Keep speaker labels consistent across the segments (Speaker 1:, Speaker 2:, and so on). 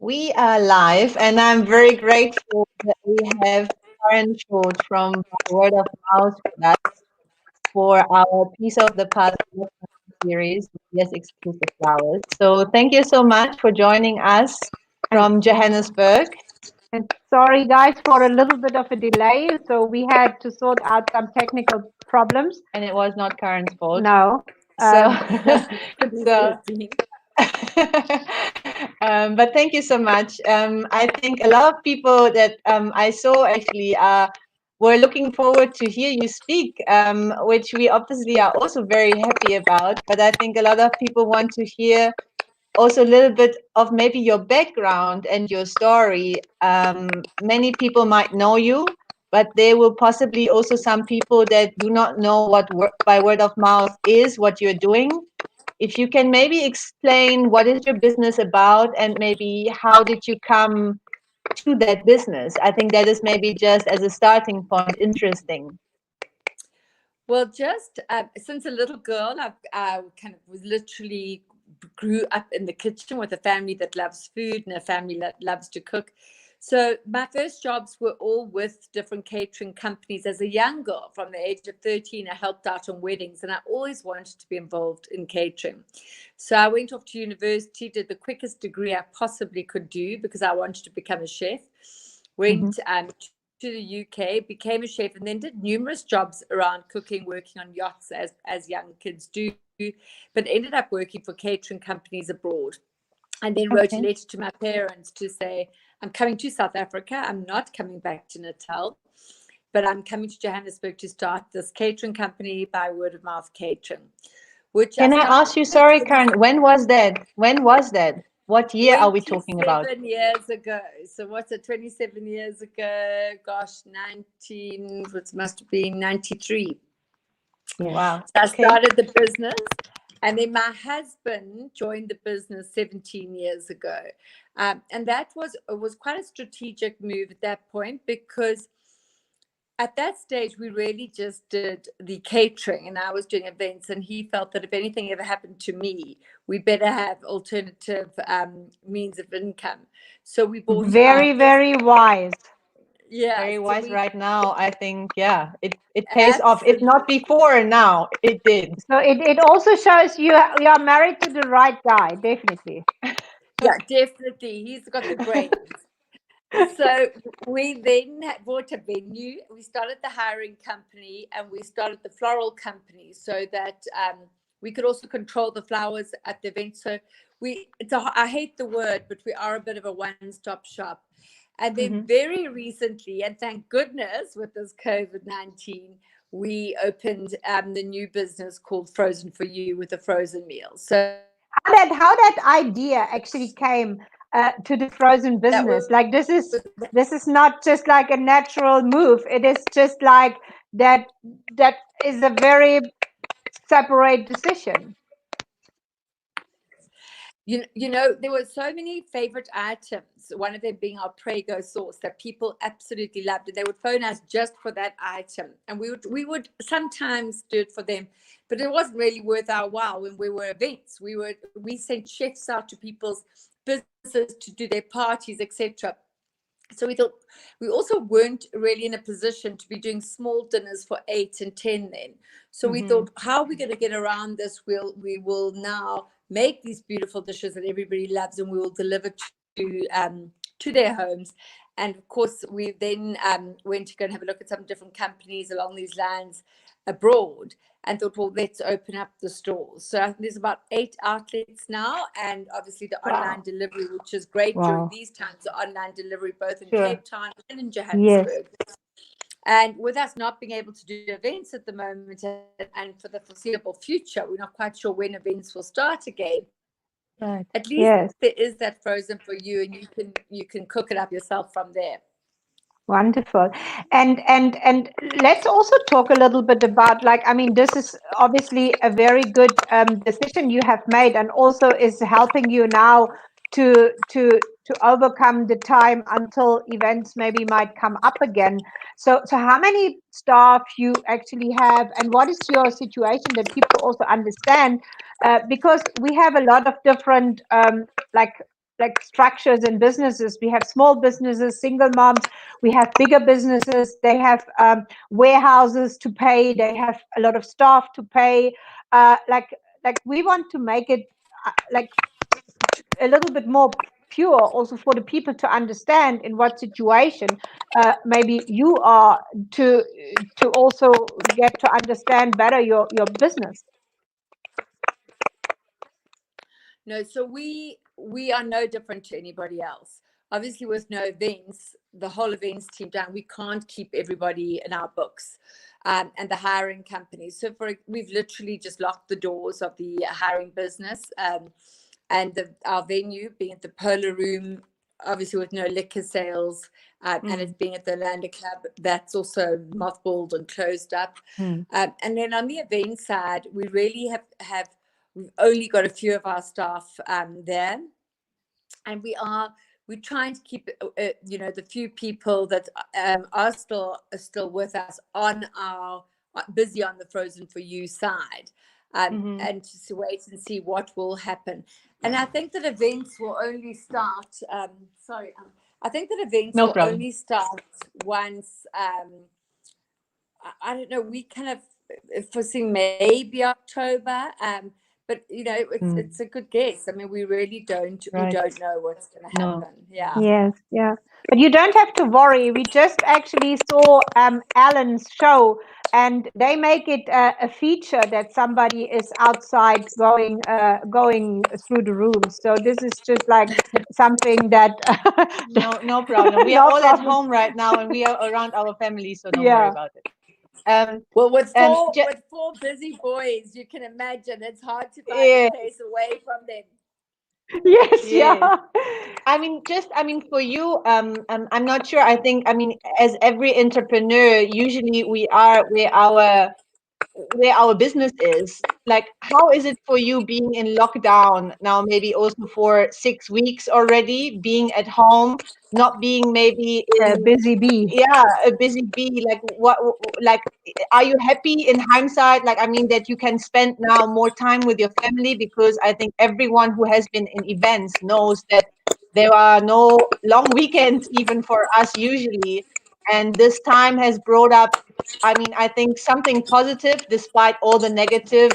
Speaker 1: We are live, and I'm very grateful that we have Karen Short from Word of Mouth with us for our Piece of the Puzzle series, Yes Exclusive Flowers. So thank you so much for joining us
Speaker 2: And,
Speaker 1: from Johannesburg.
Speaker 2: and sorry, guys, for a little bit of a delay. So we had to sort out some technical problems.
Speaker 1: And it was not Karen's fault.
Speaker 2: No.
Speaker 1: So,
Speaker 3: Goodness,
Speaker 1: so
Speaker 3: Christine.
Speaker 1: but thank you so much. I think a lot of people that I saw actually were looking forward to hear you speak, which we obviously are also very happy about. But I think a lot of people want to hear also a little bit of maybe your background and your story. Many people might know you, but there will possibly also some people that do not know what by word of mouth is, what you're doing. If you can maybe explain what is your business about and maybe how did you come to that business? I think that is maybe just as a starting point interesting.
Speaker 3: Well, just since a little girl, I kind of was literally grew up in the kitchen with a family that loves food and a family that loves to cook. So my first jobs were all with different catering companies. As a young girl, from the age of 13, I helped out on weddings, and I always wanted to be involved in catering. So I went off to university, did the quickest degree I possibly could do because I wanted to become a chef.
Speaker 1: Mhm.
Speaker 3: Went to the UK, became a chef, and then did numerous jobs around cooking, working on yachts as young kids do, but ended up working for catering companies abroad. And then wrote a
Speaker 1: Okay.
Speaker 3: letter to my parents to say, I'm coming to South Africa. I'm not coming back to Natal, but I'm coming to Johannesburg to start this catering company by word of mouth catering, which I
Speaker 1: Can I
Speaker 3: started
Speaker 1: ask you, sorry,
Speaker 3: 20
Speaker 1: Karen, when was that? When was that? What year are we talking about?
Speaker 3: 27 years ago. So what's it, 27 years ago? Gosh, 19, it must have been 93.
Speaker 2: Yes.
Speaker 1: Wow.
Speaker 3: So I
Speaker 1: Okay.
Speaker 3: started the business, and then my husband joined the business 17 years ago. And that was quite a strategic move at that point because at that stage we really just did the catering and I was doing events, and he felt that if anything ever happened to me, we better have alternative means of income. So we bought our
Speaker 2: Very,
Speaker 3: first,
Speaker 2: very wise.
Speaker 3: yeah,
Speaker 1: Very
Speaker 3: so
Speaker 1: wise
Speaker 3: we
Speaker 1: right now. I think, yeah, it pays off. If
Speaker 3: absolutely.
Speaker 1: not before, now it did.
Speaker 2: So it also shows you are married to the right guy, definitely.
Speaker 3: Yeah, definitely. He's got the brains. So we then bought a venue. We started the hiring company and we started the floral company so that we could also control the flowers at the event. So I hate the word, but we are a bit of a one-stop shop. And then
Speaker 1: Mhm.
Speaker 3: very recently, and thank goodness with this COVID-19, we opened the new business called Frozen for You with the frozen meals. So
Speaker 2: How that idea actually came to the frozen
Speaker 3: that was
Speaker 2: business. Like this is not just like a natural move. It is just like that that is a very separate decision.
Speaker 3: There were so many favorite items, one of them being our Prego sauce that people absolutely loved. And they would phone us just for that item. And we would sometimes do it for them, but it wasn't really worth our while when we were events. We sent chefs out to people's businesses to do their parties, etc. So we thought we also weren't really in a position to be doing small dinners for 8 and 10 then. So we
Speaker 1: Mhm.
Speaker 3: thought, how are we going to get around this? We will now make these beautiful dishes that everybody loves, and we will deliver to their homes. And of course, we then went to go and have a look at some different companies along these lines abroad and thought, well, let's open up the stores. So I think there's about 8 outlets now, and obviously the
Speaker 2: Wow.
Speaker 3: online delivery, which is great during
Speaker 2: Wow.
Speaker 3: these times, the online delivery both in
Speaker 1: Sure.
Speaker 3: Cape Town and in
Speaker 2: Yes.
Speaker 3: Johannesburg. And with us not being able to do events at the moment and for the foreseeable future, we're not quite sure when events will start again.
Speaker 1: Right.
Speaker 3: At least
Speaker 2: Yes.
Speaker 3: there is that frozen for you, and you can cook it up yourself from there.
Speaker 2: Wonderful. And let's also talk a little bit about, like, I mean, this is obviously a very good decision you have made, and also is helping you now to overcome the time until events maybe might come up again. So how many staff you actually have, and what is your situation, that people also understand? Because we have a lot of different like like structures and businesses. We have small businesses, single moms. We have bigger businesses. They have warehouses to pay. They have a lot of staff to pay. Like we want to make it like a little bit more pure, also for the people to understand in what situation maybe you are, to also get to understand better your business.
Speaker 3: No, so we are no different to anybody else. Obviously, with no events, the whole events team down, we can't keep everybody in our books, and the hiring companies. So we've literally just locked the doors of the hiring business, and our venue being at the Polar Room, obviously with no liquor sales, and it's being at the Lander Club, that's also mothballed and closed up. And then on the event side, we really have we've only got a few of our staff there, and we're trying to keep the few people that are still with us on our busy on the Frozen for You side, and to wait and see what will happen. And I think that events will only start. I think that events
Speaker 1: No
Speaker 3: will
Speaker 1: problem.
Speaker 3: only start once. I don't know. We kind of foresee maybe October, but it's a good guess. I mean, we really don't. We
Speaker 1: Right.
Speaker 3: don't know what's going to
Speaker 1: No.
Speaker 3: happen. Yeah.
Speaker 2: Yes, yeah. But you don't have to worry. We just actually saw Alan's show, and they make it a feature that somebody is outside going through the rooms. So this is just like something that
Speaker 1: No problem. We are
Speaker 2: no
Speaker 1: all at
Speaker 2: problem.
Speaker 1: home right now, and we are around our family, so don't worry
Speaker 2: Yeah.
Speaker 1: about it. Um,
Speaker 3: Well, with
Speaker 1: ju-
Speaker 3: four busy boys, you can imagine it's hard to find a
Speaker 1: yeah,
Speaker 3: place away from them.
Speaker 2: Yes,
Speaker 1: yes.
Speaker 2: yeah.
Speaker 1: I mean, for you, I'm not sure. I think, I mean, as every entrepreneur, usually we are where our business is. Like, how is it for you being in lockdown now, maybe also for 6 weeks already, being at home, not being maybe in,
Speaker 2: Busy bee.
Speaker 1: yeah, a busy bee? Like, like, are you happy in hindsight? Like, I mean, that you can spend now more time with your family, because I think everyone who has been in events knows that there are no long weekends even for us usually. And this time has brought up, I mean, I think something positive despite all the negative,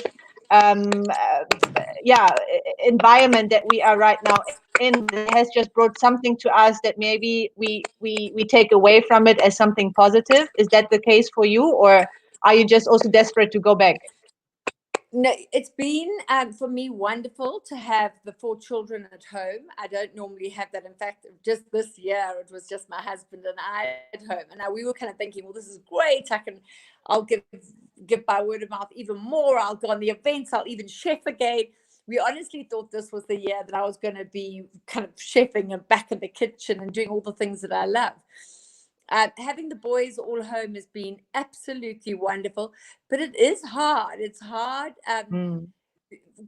Speaker 1: um, uh, yeah, environment that we are right now in. But it has just brought something to us that maybe we take away from it as something positive. Is that the case for you, or are you just also desperate to go back?
Speaker 3: No, it's been for me wonderful to have the four children at home. I don't normally have that. In fact, just this year, it was just my husband and I at home. And now we were kind of thinking, well, this is great. I'll give by word of mouth even more. I'll go on the events. I'll even chef again. We honestly thought this was the year that I was going to be kind of chefing and back in the kitchen and doing all the things that I love. Having the boys all home has been absolutely wonderful, but it is hard. It's hard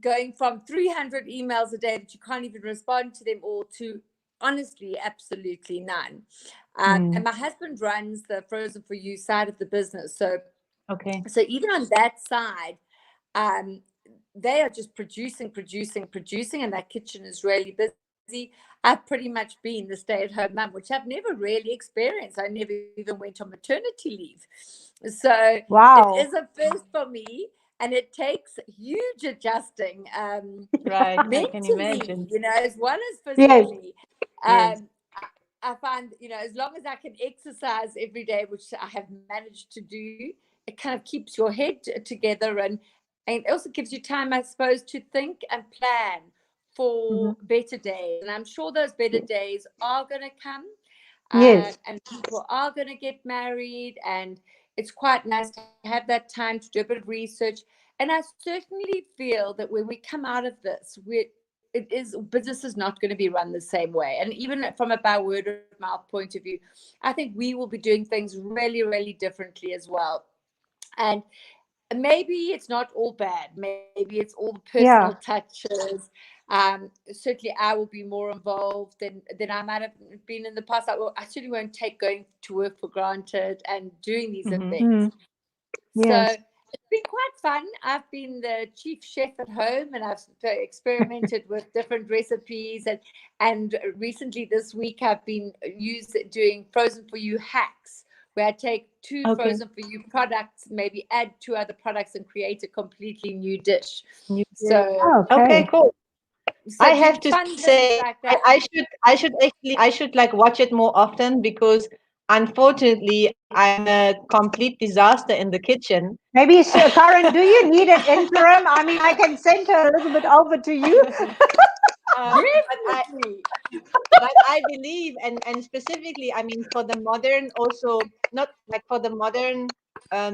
Speaker 3: going from 300 emails a day that you can't even respond to them all to honestly absolutely none. And my husband runs the Frozen for You side of the business.
Speaker 1: Okay.
Speaker 3: So even on that side, they are just producing, and that kitchen is really busy. I've pretty much been the stay-at-home mum, which I've never really experienced. I never even went on maternity leave. So it
Speaker 2: Wow.
Speaker 3: is a first for me, and it takes huge adjusting
Speaker 1: Right. I can
Speaker 3: mentally,
Speaker 1: imagine.
Speaker 3: as well as
Speaker 2: Yes.
Speaker 3: physically.
Speaker 1: Yes.
Speaker 3: I find, as long as I can exercise every day, which I have managed to do, it kind of keeps your head together, and it also gives you time, I suppose, to think and plan for better days. And I'm sure those better days are going to come,
Speaker 2: Yes.
Speaker 3: and people are going to get married. And it's quite nice to have that time to do a bit of research. And I certainly feel that when we come out of this, business is not going to be run the same way. And even from a by word of mouth point of view, I think we will be doing things really, really differently as well. And maybe it's not all bad. Maybe it's all the personal
Speaker 2: Yeah.
Speaker 3: touches. Certainly, I will be more involved than I might have been in the past. I certainly won't take going to work for granted and doing these events.
Speaker 2: Mm.
Speaker 3: So
Speaker 2: Yes.
Speaker 3: It's been quite fun. I've been the chief chef at home, and I've experimented with different recipes. And recently this week, I've been doing frozen for you hacks, where I take two
Speaker 1: Okay.
Speaker 3: frozen for you products, maybe add two other products, and create a completely new dish.
Speaker 1: New dish.
Speaker 3: So,
Speaker 1: Okay,
Speaker 2: Okay.
Speaker 1: cool. I
Speaker 3: so
Speaker 1: have
Speaker 3: doing
Speaker 1: to
Speaker 3: fun
Speaker 1: say,
Speaker 3: dishes like that.
Speaker 1: I should like watch it more often because unfortunately I'm a complete disaster in the kitchen.
Speaker 2: Maybe, Karen, do you need an interim? I mean, I can send her a little bit over to you.
Speaker 1: But
Speaker 3: Definitely.
Speaker 1: I believe, and specifically, I mean, for the modern, also not like for the modern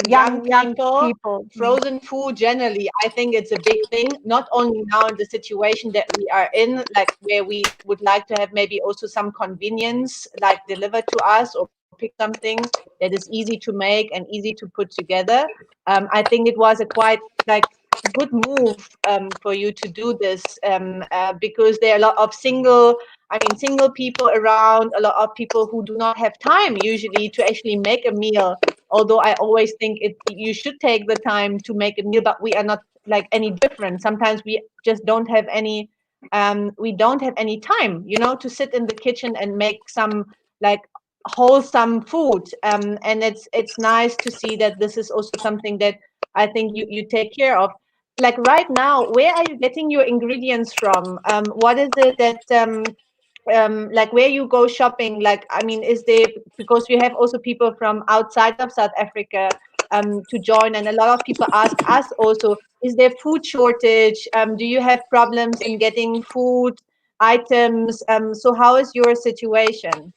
Speaker 1: young
Speaker 2: Young
Speaker 1: people,
Speaker 2: people.
Speaker 1: frozen food generally, I think it's a big thing. Not only now in the situation that we are in, like where we would like to have maybe also some convenience, like delivered to us or pick something that is easy to make and easy to put together. I think it was a quite like good move for you to do this because there are a lot of single people around, a lot of people who do not have time usually to actually make a meal. Although I always think you should take the time to make a meal, but we are not like any different. Sometimes we just don't have any, we don't have any time, to sit in the kitchen and make some like wholesome food. And it's nice to see that this is also something that I think you take care of. Like right now, where are you getting your ingredients from? What is it that like where you go shopping? Like, I mean, is there, because we have also people from outside of South Africa to join, and a lot of people ask us also, is there food shortage? Do you have problems in getting food items? So how is your situation?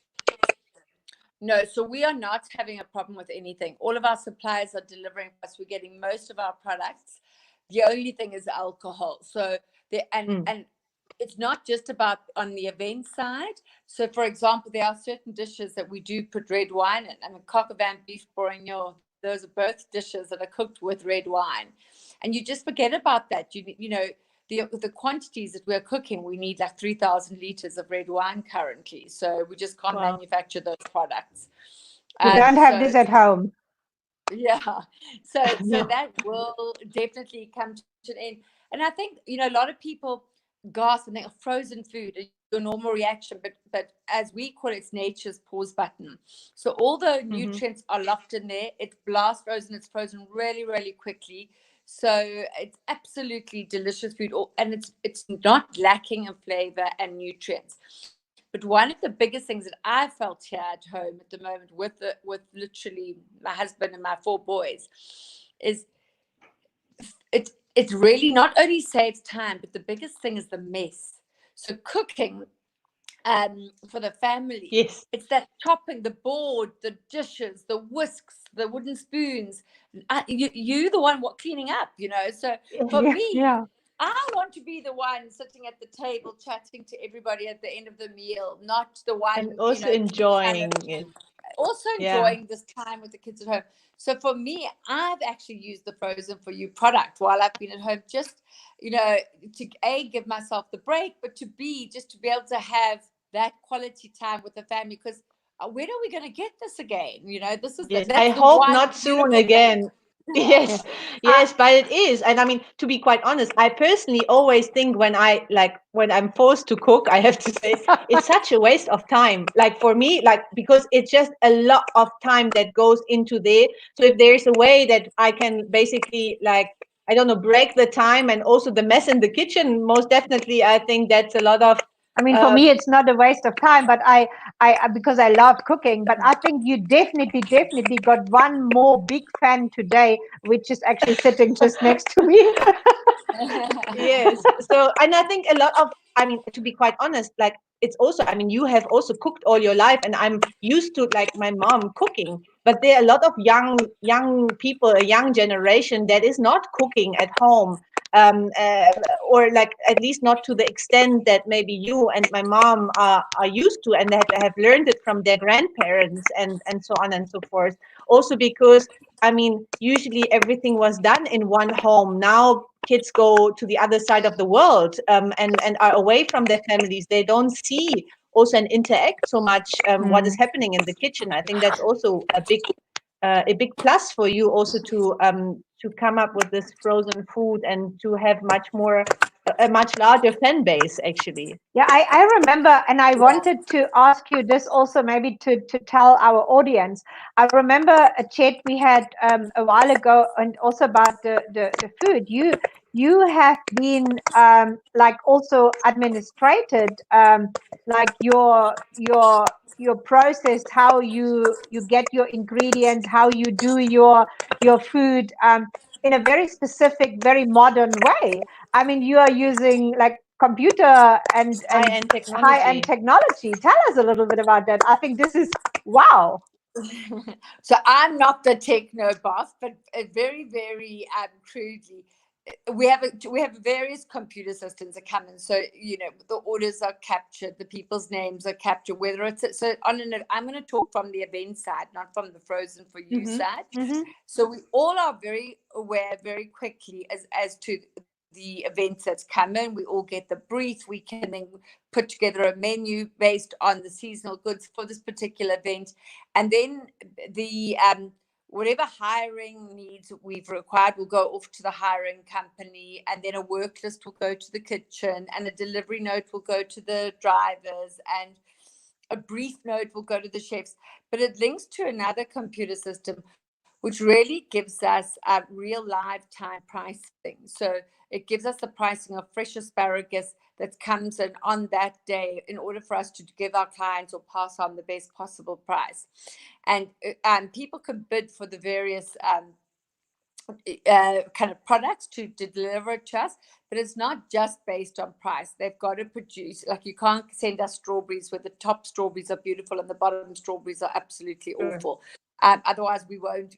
Speaker 3: No, so we are not having a problem with anything. All of our suppliers are delivering us. We're getting most of our products. The only thing is alcohol. So and it's not just about on the event side. So, for example, there are certain dishes that we do put red wine in. I mean, coq au vin, beef bourguignon. Those are both dishes that are cooked with red wine, and you just forget about that. You know. The quantities that we're cooking, we need like 3,000 liters of red wine currently. So we just can't
Speaker 1: Wow.
Speaker 3: manufacture those products.
Speaker 2: We don't have this at home.
Speaker 3: Yeah. So
Speaker 1: No.
Speaker 3: that will definitely come to an end. And I think, a lot of people gasp and think of frozen food, your normal reaction, but as we call it, it's nature's pause button. So all the nutrients are locked in there. It's blast frozen. It's frozen really, really quickly. So it's absolutely delicious food, and it's not lacking in flavor and nutrients. But one of the biggest things that I felt here at home at the moment with literally my husband and my 4 boys is it really not only saves time, but the biggest thing is the mess. So cooking for the family,
Speaker 1: Yes.
Speaker 3: it's that chopping, the board, the dishes, the whisks, the wooden spoons. You the one cleaning up, So for me,
Speaker 2: Yeah.
Speaker 3: I want to be the one sitting at the table chatting to everybody at the end of the meal, not the one,
Speaker 1: And also
Speaker 3: kind of
Speaker 1: enjoying it.
Speaker 3: also
Speaker 1: Yeah.
Speaker 3: enjoying this time with the kids at home. So for me, I've actually used the Frozen for You product while I've been at home, just, to A, give myself the break, but to B, just to be able to have that quality time with the family. Because when are we going to get this again? This is
Speaker 1: Yes, I
Speaker 3: that's the
Speaker 1: hope
Speaker 3: one
Speaker 1: not soon
Speaker 3: beautiful thing.
Speaker 1: again. Yes, yes, but it is. And I mean, to be quite honest, I personally always think when I'm forced to cook, I have to say it's such a waste of time. Like for me, like because it's just a lot of time that goes into there. So if there's a way that I can basically like, I don't know, break the time and also the mess in the kitchen, most definitely, I think that's a lot of
Speaker 2: I mean, for
Speaker 1: uh,
Speaker 2: me, it's not a waste of time, but I because I love cooking. But I think you definitely got one more big fan today, which is actually sitting just next to me.
Speaker 1: yes. So, and I think a lot of, I mean, to be quite honest, like it's also, I mean, you have also cooked all your life, and I'm used to like my mom cooking, but there are a lot of young people, a young generation that is not cooking at home. Um, uh, or like at least not to the extent that maybe you and my mom are used to, and have learned it from their grandparents and so on and so forth. Also because I mean, usually everything was done in one home. Now kids go to the other side of the world and are away from their families. They don't see also and interact so much what is happening in the kitchen. I think that's also a big a big plus for you also to come up with this frozen food and to have much more a much larger fan base actually.
Speaker 2: Yeah, I remember, and I
Speaker 3: Yeah.
Speaker 2: wanted to ask you this also, maybe to tell our audience. I remember a chat we had a while ago, and also about the food. You have been like also administrated, like your process, how you get your ingredients, how you do your food, in a very specific, very modern way. I mean, you are using like computer and
Speaker 1: High-end
Speaker 2: high-end
Speaker 1: technology.
Speaker 2: technology. Tell us a little bit about that. I think this is wow.
Speaker 3: So I'm not the techno buff, but very, very crudely, we have various computer systems that come in. So the orders are captured, the people's names are captured. Whether it's so on an, I'm going to talk from the event side, not from the frozen for you
Speaker 1: Mm-hmm.
Speaker 3: side.
Speaker 2: Mm-hmm.
Speaker 3: So we all are very aware very quickly as to the events that's coming. We all get the brief. We can then put together a menu based on the seasonal goods for this particular event, and then the whatever hiring needs we've required will go off to the hiring company, and then a work list will go to the kitchen, and a delivery note will go to the drivers, and a brief note will go to the chefs. But it links to another computer system which really gives us real live time pricing. So it gives us the pricing of fresh asparagus that comes in on that day in order for us to give our clients or pass on the best possible price. And people can bid for the various kind of products to deliver it to us, but it's not just based on price. They've got to produce, like, you can't send us strawberries where the top strawberries are beautiful and the bottom strawberries are absolutely
Speaker 1: Sure.
Speaker 3: awful. Otherwise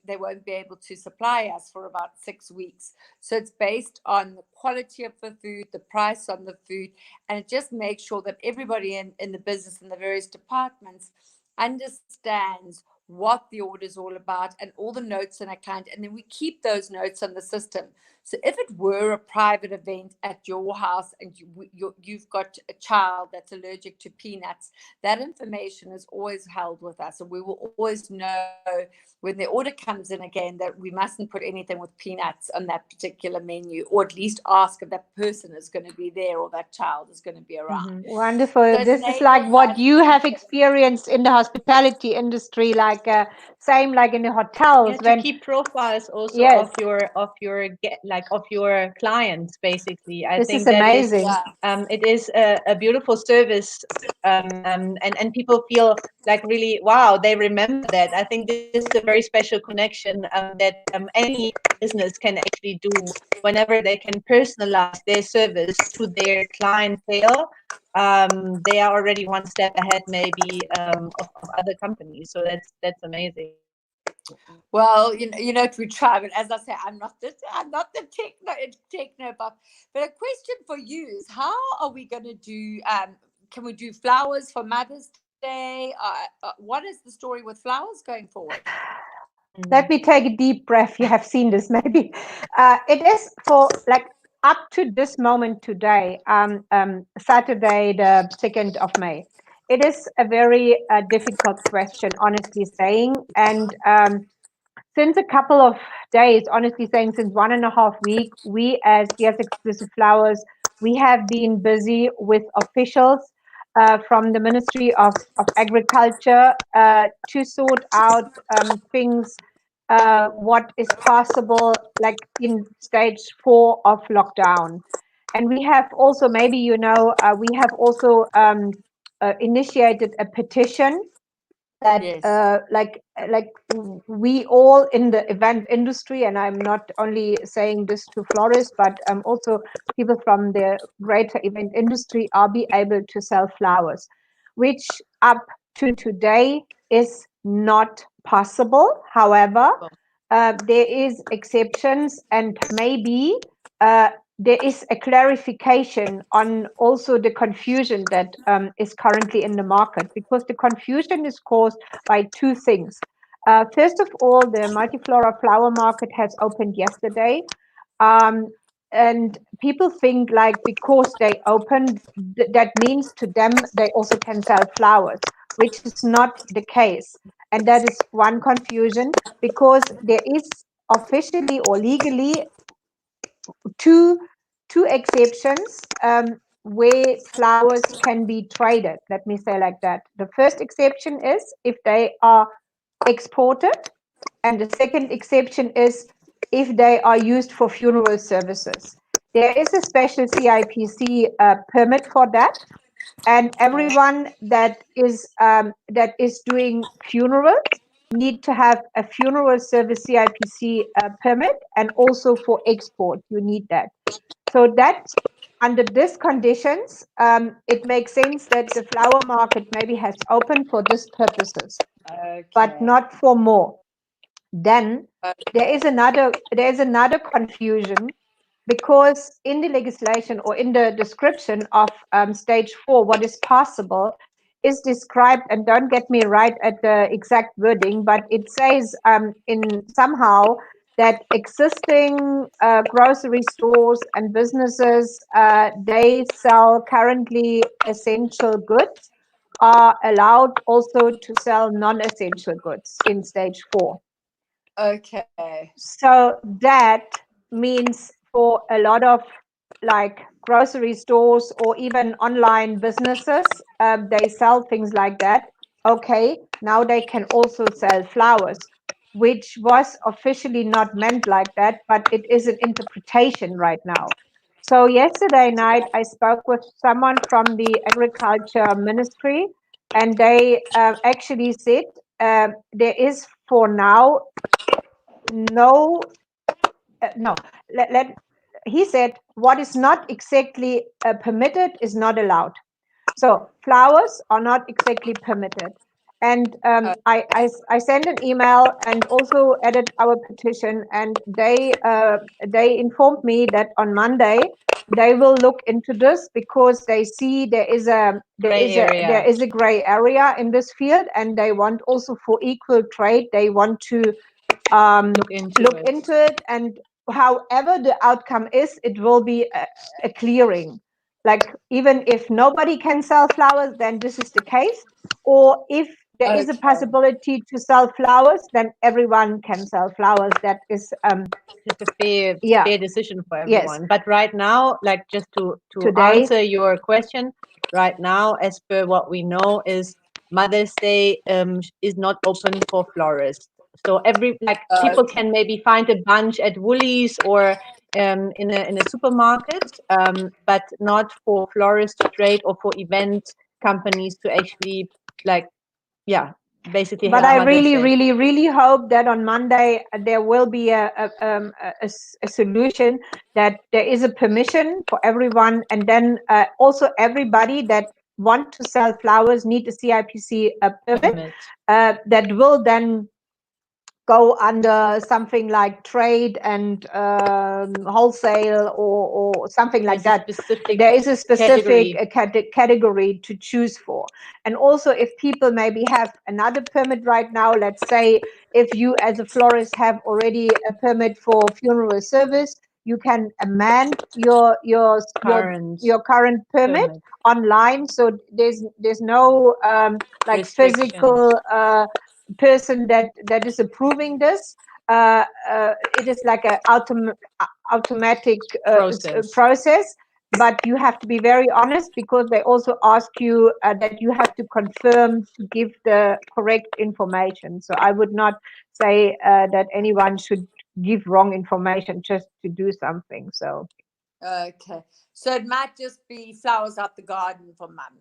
Speaker 3: they won't be able to supply us for about 6 weeks. So it's based on the quality of the food, the price on the food, and it just makes sure that everybody in the business in the various departments understands what the order is all about and all the notes in a client, and then we keep those notes on the system. So if it were a private event at your house and you've got a child that's allergic to peanuts, that information is always held with us, and we will always know when the order comes in again that we mustn't put anything with peanuts on that particular menu, or at least ask if that person is going to be there or that child is going to be around.
Speaker 1: Mm-hmm.
Speaker 2: Wonderful.
Speaker 3: So it
Speaker 2: This is like
Speaker 3: enables
Speaker 2: what
Speaker 3: us.
Speaker 2: you have experienced in the hospitality industry, like same like in the hotels
Speaker 1: Yeah, to
Speaker 2: when
Speaker 1: keep profiles also
Speaker 2: yes,
Speaker 1: of your clients basically. I
Speaker 2: this is
Speaker 1: think that is
Speaker 2: amazing.
Speaker 3: Yeah.
Speaker 1: it is a beautiful service, and people feel like really wow, they remember that. I think this is a very special connection that any business can actually do whenever they can personalize their service to their clientele. They are already one step ahead maybe of other companies, so that's amazing.
Speaker 3: Well, we try, but as I say, I'm not the techno buff. But a question for you is, how are we going to do? Can we do flowers for Mother's Day? What is the story with flowers going forward?
Speaker 2: Let me take a deep breath. You have seen this maybe. It is for like up to this moment today, Saturday, the 2nd of May. It is a very difficult question, honestly saying. And since a couple of days, honestly saying, since 1.5 weeks, we as DS Exclusive Flowers, we have been busy with officials from the Ministry of Agriculture to sort out things, what is possible, like in stage 4 of lockdown. And we have also, maybe we have also initiated a petition that
Speaker 3: Yes.
Speaker 2: like we all in the event industry, and I'm not only saying this to florists, but also people from the greater event industry are be able to sell flowers, which up to today is not possible. However, there is exceptions, and maybe uh, there is a clarification on also the confusion that is currently in the market, because the confusion is caused by two things. First of all, the multiflora flower market has opened yesterday, um, and people think like because they opened, that means to them they also can sell flowers, which is not the case. And that is one confusion, because there is officially or legally two exceptions where flowers can be traded. Let me say like that. The first exception is if they are exported, and the second exception is if they are used for funeral services. There is a special CIPC permit for that, and everyone that is doing funerals need to have a funeral service CIPC permit, and also for export you need that. So that under these conditions, it makes sense that the flower market maybe has opened for these purposes, but not for more. Then there is another confusion, because in the legislation or in the description of stage 4, what is possible is described, and don't get me right at the exact wording, but it says in somehow that existing grocery stores and businesses, they sell currently essential goods, are allowed also to sell non-essential goods in stage 4.
Speaker 3: Okay.
Speaker 2: So that means for a lot of like grocery stores or even online businesses, they sell things like that. Okay, now they can also sell flowers, which was officially not meant like that, but it is an interpretation right now. So yesterday night, I spoke with someone from the Agriculture Ministry, and they actually said there is for now no, he said what is not exactly permitted is not allowed. So flowers are not exactly permitted. And I sent an email and also added our petition, and they informed me that on Monday they will look into this, because they see there is a gray area in this field, and they want also for equal trade, they want to look into it. And however the outcome is, it will be a clearing. Like, even if nobody can sell flowers, then this is the case. Or if there is a possibility to sell flowers, then everyone can sell flowers. That is
Speaker 1: just a fair decision for everyone. But right now, like, just to
Speaker 2: Today,
Speaker 1: answer your question, right now, as per what we know, is Mother's Day is not open for florists. So people can maybe find a bunch at Woolies or in a supermarket, but not for florists to trade or for event companies to actually basically.
Speaker 2: But I really hope that on Monday there will be a solution, that there is a permission for everyone, and then also everybody that want to sell flowers need a CIPC permit that will then go under something like trade and wholesale or something like that. There is a specific category to choose for. And also, if people maybe have another permit right now, let's say if you as a florist have already a permit for funeral service, you can amend your current permit online. So there's no like physical person that is approving this. It is like an automatic process, but you have to be very honest, because they also ask you that you have to confirm to give the correct information. So I would not say that anyone should give wrong information just to do something. So
Speaker 3: okay, so it might just be flowers out the garden for Mum.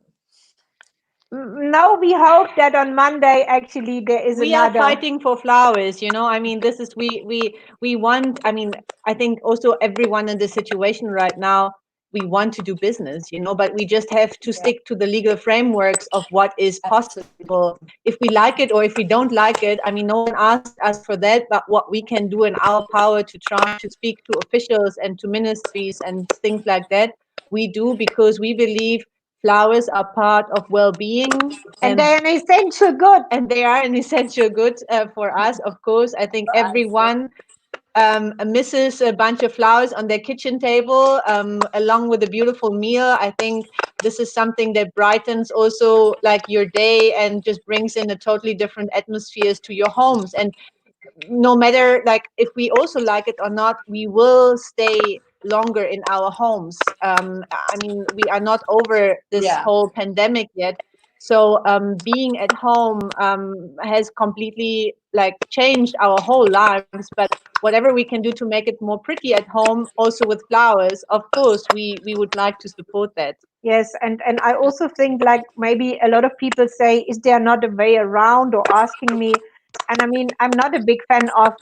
Speaker 2: No, we hope that on Monday actually there is
Speaker 1: we
Speaker 2: another.
Speaker 1: are fighting for flowers, I mean, this is we want, I mean, I think also everyone in this situation right now, we want to do business, but we just have to stick to the legal frameworks of what is possible. If we like it or if we don't like it, I mean, no one asked us for that, but what we can do in our power to try to speak to officials and to ministries and things like that, we do, because we believe flowers are part of well-being,
Speaker 2: and they're an essential good.
Speaker 1: And they are an essential good for us, of course. I think everyone misses a bunch of flowers on their kitchen table, along with a beautiful meal. I think this is something that brightens also like your day and just brings in a totally different atmospheres to your homes. And no matter like if we also like it or not, we will stay longer in our homes. I mean, we are not over this
Speaker 3: Yeah.
Speaker 1: whole pandemic yet. So being at home has completely like changed our whole lives. But whatever we can do to make it more pretty at home, also with flowers, of course, we would like to support that.
Speaker 2: Yes, and I also think like maybe a lot of people say, is there not a way around, or asking me, and I mean I'm not a big fan of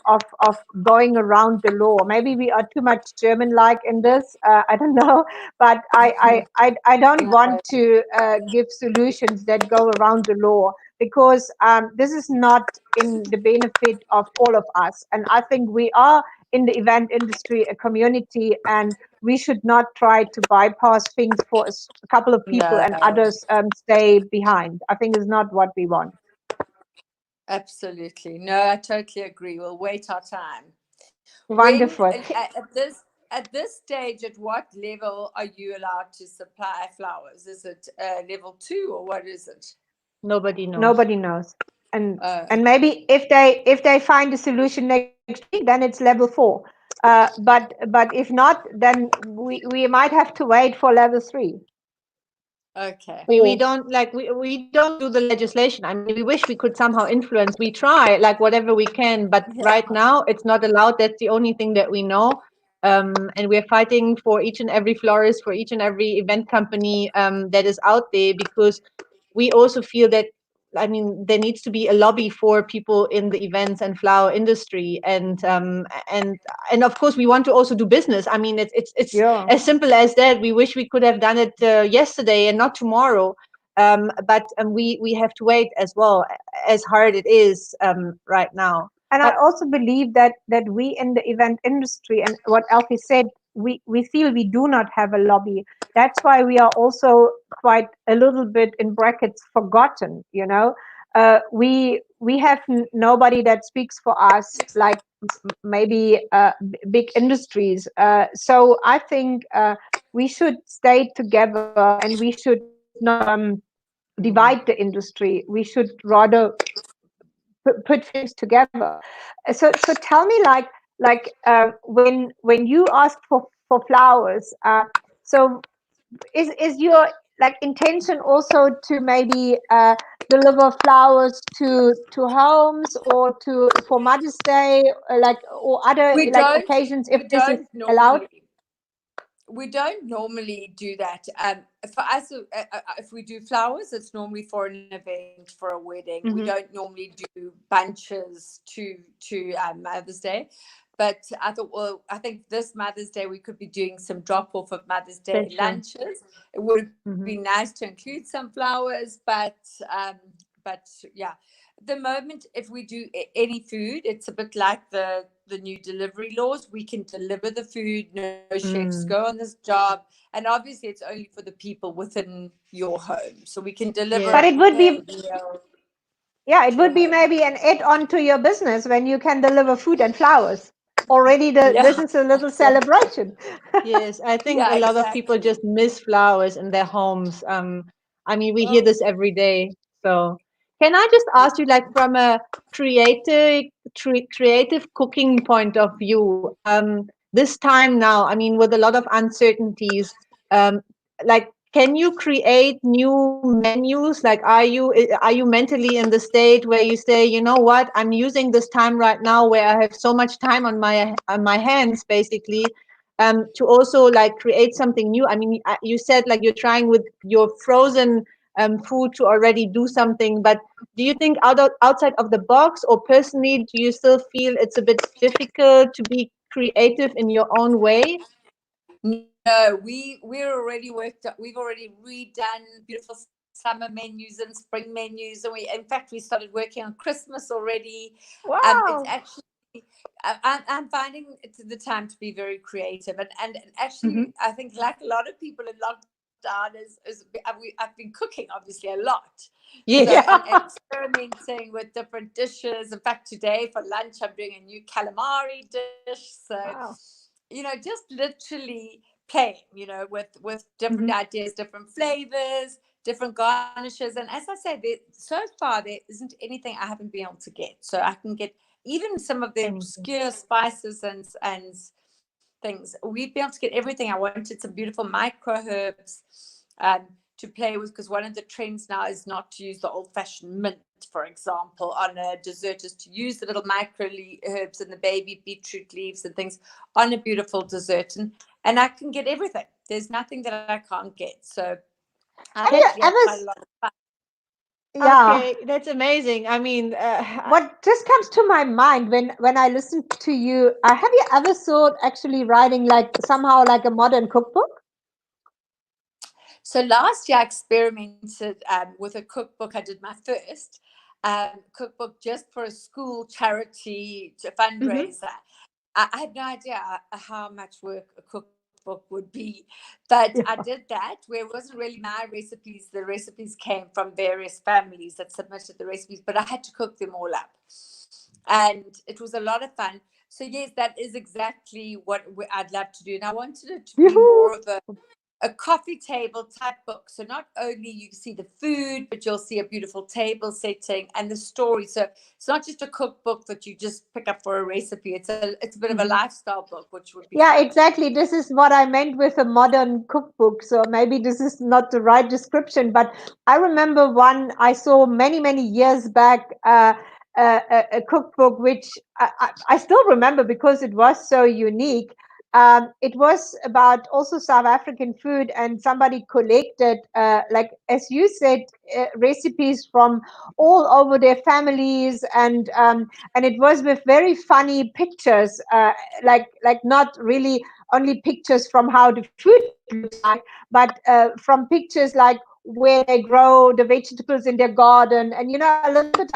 Speaker 2: going around the law. Maybe we are too much German-like in this. I don't know, but I don't want to give solutions that go around the law, because this is not in the benefit of all of us. And I think we are in the event industry a community, and we should not try to bypass things for a couple of people
Speaker 3: No,
Speaker 2: and others stay behind. I think is not what we want.
Speaker 3: absolutely. No, I totally agree. We'll wait our time. When
Speaker 2: Wonderful.
Speaker 3: at this stage, at what level are you allowed to supply flowers? Is it level two or what is it?
Speaker 1: Nobody knows.
Speaker 2: Nobody knows. And
Speaker 3: Okay.
Speaker 2: maybe if they find a solution next week, then it's level 4. But if not, then we might have to wait for level 3.
Speaker 3: Okay.
Speaker 1: We
Speaker 2: Or
Speaker 1: don't like we don't do the legislation. I mean, we wish we could somehow influence. We try like whatever we can, but
Speaker 3: Yeah.
Speaker 1: right now it's not allowed. That's the only thing that we know. And we're fighting for each and every florist, for each and every event company that is out there, because we also feel that, I mean, there needs to be a lobby for people in the events and flower industry, and of course we want to also do business. I mean, it's
Speaker 2: yeah.
Speaker 1: as simple as that. We wish we could have done it yesterday and not tomorrow, but we have to wait as well, as hard it is right now.
Speaker 2: And I
Speaker 1: But
Speaker 2: also believe that we in the event industry, and what Alfie said, we feel we do not have a lobby. That's why we are also quite a little bit in brackets forgotten. We have nobody that speaks for us, like maybe big industries. So I think we should stay together, and we should not divide
Speaker 1: mm,
Speaker 2: the industry. We should rather put things together. So tell me, when you ask for flowers, so is your like intention also to maybe deliver flowers to homes, or to for Mother's Day, like, or other
Speaker 3: We
Speaker 2: like
Speaker 3: don't
Speaker 2: occasions, if
Speaker 3: we
Speaker 2: this is
Speaker 3: don't
Speaker 2: allowed?
Speaker 3: normally we don't normally do that. For us, if we do flowers, it's normally for an event, for a wedding. We
Speaker 1: mhm,
Speaker 3: don't normally do bunches to Mother's Day. But I thought, well, I think this Mother's Day we could be doing some drop off of Mother's Day
Speaker 1: that's true.
Speaker 3: lunches. It would be
Speaker 1: Hmm.
Speaker 3: nice to include some flowers, um, but yeah, at the moment, if we do any food, it's a bit like the new delivery laws. We can deliver the food, no chefs go
Speaker 1: Mm,
Speaker 3: on this job, and obviously it's only for the people within your home. So we can deliver a
Speaker 2: But
Speaker 1: yeah.
Speaker 2: it would
Speaker 3: prepared
Speaker 2: be,
Speaker 3: meal
Speaker 2: yeah, it
Speaker 3: to your
Speaker 2: would be
Speaker 3: home.
Speaker 2: maybe an add-on to your business when you can deliver food and flowers. Already, this
Speaker 3: Yeah,
Speaker 2: is a little
Speaker 3: exactly.
Speaker 2: celebration.
Speaker 1: Yes, I think a
Speaker 3: Yeah,
Speaker 1: lot of people just
Speaker 3: exactly.
Speaker 1: miss flowers in their homes. I mean, we hear
Speaker 3: Oh,
Speaker 1: this every day. So, can I just
Speaker 3: yeah.
Speaker 1: ask you, like, from a creative cooking point of view, this time now, I mean, with a lot of uncertainties, like, can you create new menus? Like, are you mentally in the state where you say, you know what, I'm using this time right now where I have so much time on my hands, basically, to also like create something new. I mean, you said like you're trying with your frozen food to already do something, but do you think outside of the box, or personally, do you still feel it's a bit difficult to be creative in your own way?
Speaker 3: No, we're already worked up. We've already redone beautiful summer menus and spring menus, and in fact we started working on Christmas already. It's
Speaker 2: Wow.
Speaker 3: actually I'm finding the time to be very creative, and
Speaker 1: Hmm.
Speaker 3: actually I think like a lot of people in lockdown I've been cooking obviously a lot. So
Speaker 1: Yes.
Speaker 3: and
Speaker 2: Yeah.
Speaker 3: experimenting with different dishes. In fact, today for lunch I'm doing a new calamari dish. So
Speaker 2: Wow.
Speaker 3: just literally playing, with different
Speaker 2: Mhm.
Speaker 3: ideas, different flavors, different garnishes. And as I said, so far there isn't anything I haven't been able to get. So I can get even some of the
Speaker 1: Anything.
Speaker 3: obscure spices and things. We'd be able to get everything. I wanted some beautiful micro herbs to play with, because one of the trends now is not to use the old-fashioned mint, for example, on a dessert, is to use the little micro herbs and the baby beetroot leaves and things on a beautiful dessert. And I can get everything. There's nothing that I can't get. So I've
Speaker 2: Have you
Speaker 3: actually had
Speaker 2: ever,
Speaker 3: quite a lot of fun.
Speaker 2: yeah,
Speaker 1: Okay, that's amazing. I mean,
Speaker 2: what just comes to my mind when I listen to you, have you ever thought actually writing like somehow like a modern cookbook?
Speaker 3: So last year I experimented with a cookbook. I did my first cookbook just for a school charity
Speaker 2: Hmm.
Speaker 3: fundraiser. I had no idea how much work a cookbook would be, but I
Speaker 2: Yeah.
Speaker 3: did that, where it wasn't really my recipes. The recipes came from various families that submitted the recipes, but I had to cook them all up. And it was a lot of fun. So, yes, that is exactly what I'd love to do. And I wanted it to be
Speaker 2: Yoo-hoo.
Speaker 3: more of a coffee table type book. So not only you see the food, but you'll see a beautiful table setting and the story. So it's not just a cookbook that you just pick up for a recipe. It's a bit of a
Speaker 2: Mhm.
Speaker 3: lifestyle book, which would be
Speaker 2: Yeah,
Speaker 3: fun.
Speaker 2: exactly. This is what I meant with a modern cookbook. So maybe this is not the right description, but I remember one I saw many, many years back, a cookbook which I still remember because it was so unique. It was about also South African food, and somebody collected, like as you said, recipes from all over their families, and it was with very funny pictures. Like not really only pictures from how the food looks like, but from pictures like where they grow the vegetables in their garden, and a little bit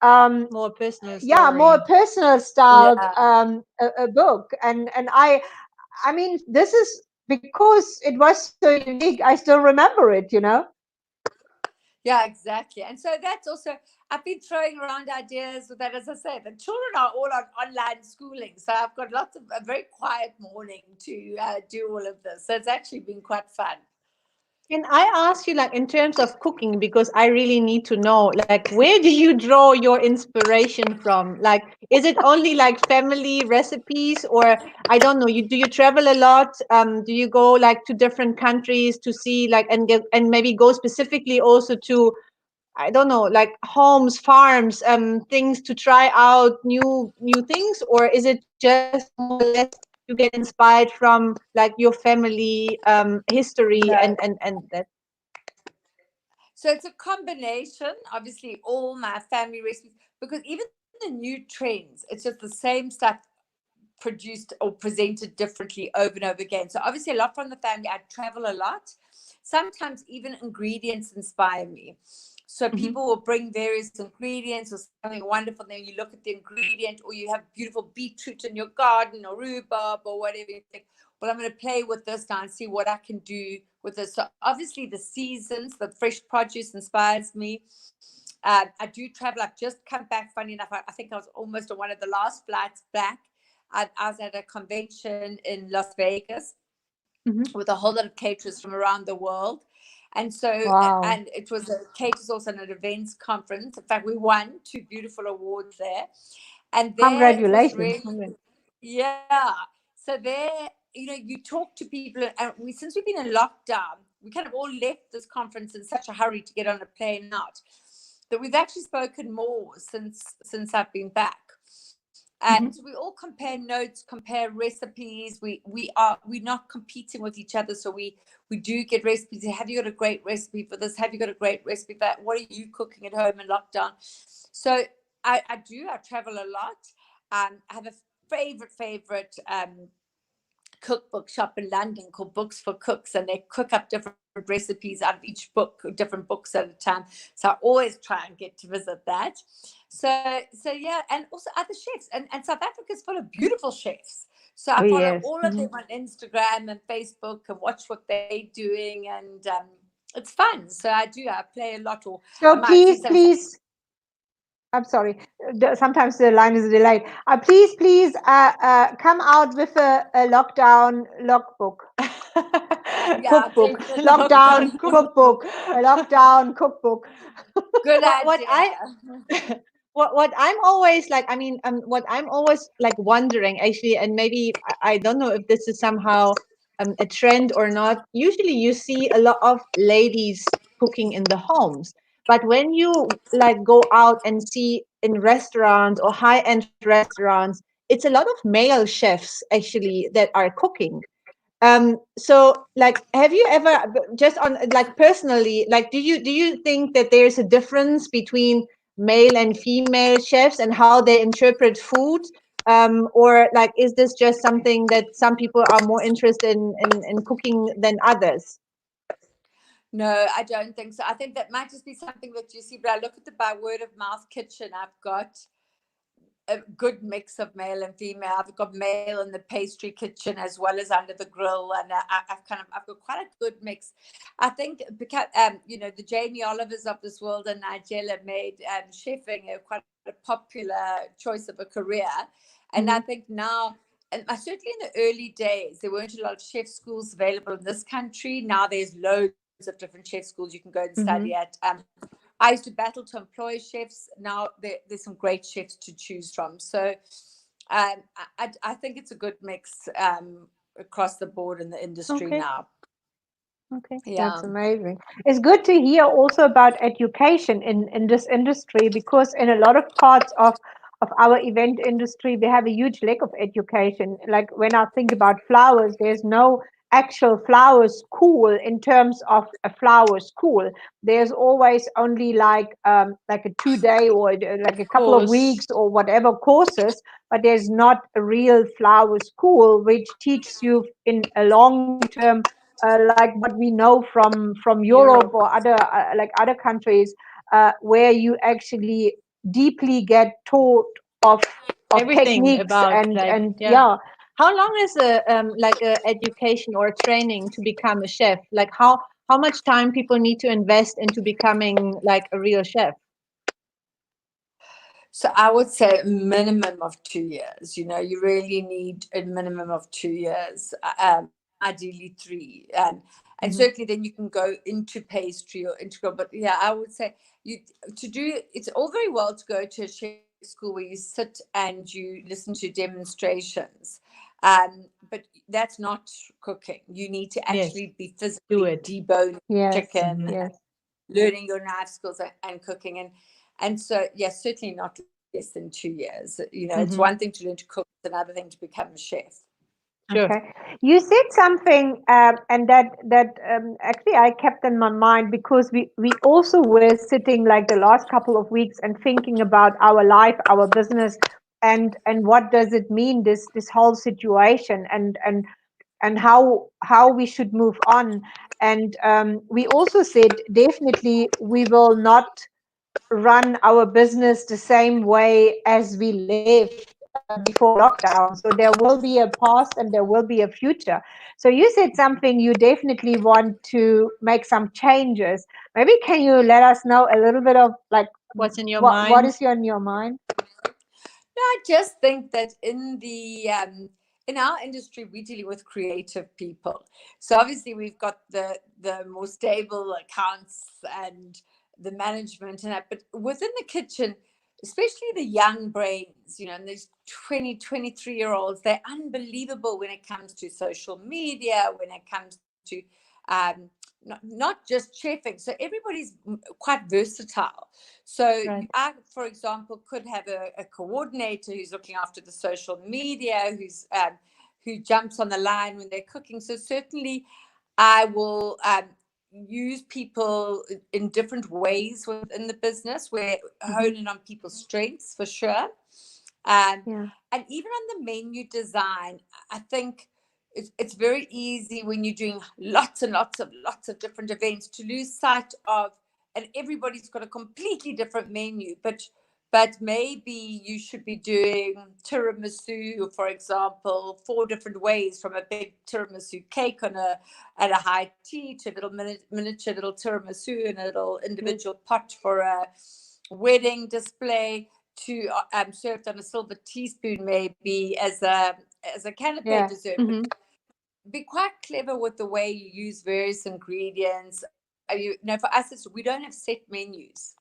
Speaker 2: um
Speaker 1: more personal
Speaker 2: yeah, more
Speaker 1: story.
Speaker 2: personal styled
Speaker 3: Yeah.
Speaker 2: a book. And I mean, this is because it was so unique, I still remember it.
Speaker 3: Yeah, exactly. And so that's also, I've been throwing around ideas with that. As I said, the children are all on online schooling. So I've got lots of a very quiet morning to do all of this. So it's actually been quite fun.
Speaker 1: Can I ask you, like, in terms of cooking, because I really need to know, like, where do you draw your inspiration from? Like, is it only like family recipes, or I don't know, do you travel a lot? Do you go like to different countries to see like and maybe go specifically also to, I don't know, like homes, farms, things to try out new things, or is it just more or less you get inspired from like your family history
Speaker 3: No.
Speaker 1: and that?
Speaker 3: So it's a combination, obviously, all my family recipes, because even the new trends, it's just the same stuff produced or presented differently over and over again. So obviously a lot from the family. I travel a lot. Sometimes even ingredients inspire me. So
Speaker 1: Hmm.
Speaker 3: people will bring various ingredients or something wonderful. Then you look at the ingredient, or you have beautiful beetroot in your garden or rhubarb or whatever. You think, well, I'm going to play with this now and see what I can do with this. So obviously the seasons, the fresh produce inspires me. I do travel. I've just come back. Funny enough, I think I was almost on one of the last flights back. I was at a convention in Las Vegas
Speaker 1: Hmm.
Speaker 3: with a whole lot of caterers from around the world. And so,
Speaker 2: Wow.
Speaker 3: and it was a caterers also an events conference. In fact, we won two beautiful awards there. And there it was
Speaker 2: Congratulations.
Speaker 3: really, yeah. So there, you talk to people, and since we've been in lockdown, we kind of all left this conference in such a hurry to get on a plane out, that we've actually spoken more since I've been back.
Speaker 2: Mhm.
Speaker 3: And so we all compare notes, compare recipes. We're not competing with each other, so we do get recipes. Have you got a great recipe for this? Have you got a great recipe for that? What are you cooking at home in lockdown? So I travel a lot. I have a favorite cookbook shop in London called Books for Cooks, and they cook up different recipes out of each book, different books at a time. So I always try and get to visit that. So yeah, and also other chefs, and South Africa is full of beautiful chefs. So
Speaker 2: Oh
Speaker 3: I follow
Speaker 2: yes.
Speaker 3: all of
Speaker 2: Mhm.
Speaker 3: them on Instagram and Facebook and watch what they're doing, and it's fun. So I play a lot, or I
Speaker 2: So
Speaker 3: might see
Speaker 2: please,
Speaker 3: some.
Speaker 2: please, I'm sorry. Sometimes the line is delayed. Please, come out with a lockdown logbook,
Speaker 3: Yeah,
Speaker 2: cookbook,
Speaker 3: definitely.
Speaker 2: lockdown
Speaker 1: Lockdown
Speaker 2: cookbook, a lockdown cookbook.
Speaker 3: Good
Speaker 1: what
Speaker 3: idea.
Speaker 1: I what I'm always like, I mean, what I'm always like wondering actually, and maybe I don't know if this is somehow a trend or not. Usually you see a lot of ladies cooking in the homes, but when you like go out and see in restaurants or high-end restaurants, it's a lot of male chefs actually that are cooking. So like, have you ever just on like personally, like, do you think that there's a difference between male and female chefs and how they interpret food? Or like, is this just something that some people are more interested in cooking than others?
Speaker 3: No, I don't think so. I think that might just be something that you see, but I look at the by word of mouth kitchen. I've got a good mix of male and female. I've got male in the pastry kitchen as well as under the grill, and I've got quite a good mix. I think because the Jamie Olivers of this world and Nigella made chefing quite a popular choice of a career, and I
Speaker 2: Mhm.
Speaker 3: think now. And certainly in the early days, there weren't a lot of chef schools available in this country. Now there's loads of different chef schools you can go and study
Speaker 2: Mhm.
Speaker 3: at. I used to battle to employ chefs. Now there's some great chefs to choose from. So I think it's a good mix across the board in the industry
Speaker 2: Okay.
Speaker 3: now.
Speaker 2: Okay,
Speaker 3: Yeah.
Speaker 2: that's amazing. It's good to hear also about education in this industry, because in a lot of parts of our event industry, we have a huge lack of education. Like when I think about flowers, there's no actual flower school in terms of a flower school. There's always only like a 2 day or like a couple of
Speaker 1: Course.
Speaker 2: weeks or whatever courses, but there's not a real flower school which teaches you in a long term like what we know from Europe
Speaker 1: Europe.
Speaker 2: or other countries, where you actually deeply get taught of
Speaker 1: Everything
Speaker 2: techniques
Speaker 1: about like,
Speaker 2: and
Speaker 1: yeah.
Speaker 2: yeah.
Speaker 1: How long is a like a education or training to become a chef? Like how much time people need to invest into becoming like a real chef?
Speaker 3: So I would say a minimum of 2 years. You really need a minimum of 2 years, ideally three, and
Speaker 2: Mhm.
Speaker 3: certainly then you can go into pastry or integral. But yeah, I would say you to do. It's all very well to go to a chef school where you sit and you listen to demonstrations, but that's not cooking. You need to
Speaker 1: Yes,
Speaker 3: actually be
Speaker 1: do
Speaker 3: physically
Speaker 1: it.
Speaker 3: deboning
Speaker 2: Yes,
Speaker 3: chicken,
Speaker 1: Hmm.
Speaker 2: yes.
Speaker 3: learning your knife skills and cooking, and so yes, certainly not less than 2 years. It's
Speaker 1: Hmm.
Speaker 3: one thing to learn to cook, it's another thing to become a chef.
Speaker 1: Sure.
Speaker 2: Okay, you said something, and that actually I kept in my mind, because we also were sitting like the last couple of weeks and thinking about our life, our business, and what does it mean, this whole situation, and how we should move on. And we also said definitely we will not run our business the same way as we lived before lockdown. So there will be a past and there will be a future. So you said something, you definitely want to make some changes. Maybe can you let us know a little bit of like
Speaker 1: What's in your
Speaker 2: what
Speaker 1: mind?
Speaker 2: is in your mind?
Speaker 3: No, I just think that in our industry we deal with creative people. So obviously we've got the more stable accounts and the management and that, but within the kitchen, especially the young brains, and these 23-year-olds, they're unbelievable when it comes to social media, when it comes to not just chefing. So everybody's quite versatile. So
Speaker 1: Right.
Speaker 3: I, for example, could have a coordinator who's looking after the social media, who jumps on the line when they're cooking. So certainly, I will use people in different ways within the business, where
Speaker 2: Hmm.
Speaker 3: hone in on people's strengths for sure. Um,
Speaker 2: Yeah.
Speaker 3: and even on the menu design, I think it's very easy when you're doing lots of different events to lose sight of, and everybody's got a completely different menu, but maybe you should be doing tiramisu, for example, four different ways, from a big tiramisu cake on a at a high tea to a little miniature little tiramisu and a little
Speaker 2: Yes.
Speaker 3: individual pot for wedding display to served on a silver teaspoon, maybe as a canapé
Speaker 2: Yeah.
Speaker 3: dessert. But
Speaker 1: Mhm.
Speaker 3: be quite clever with the way you use various ingredients. For us, we don't have set menus.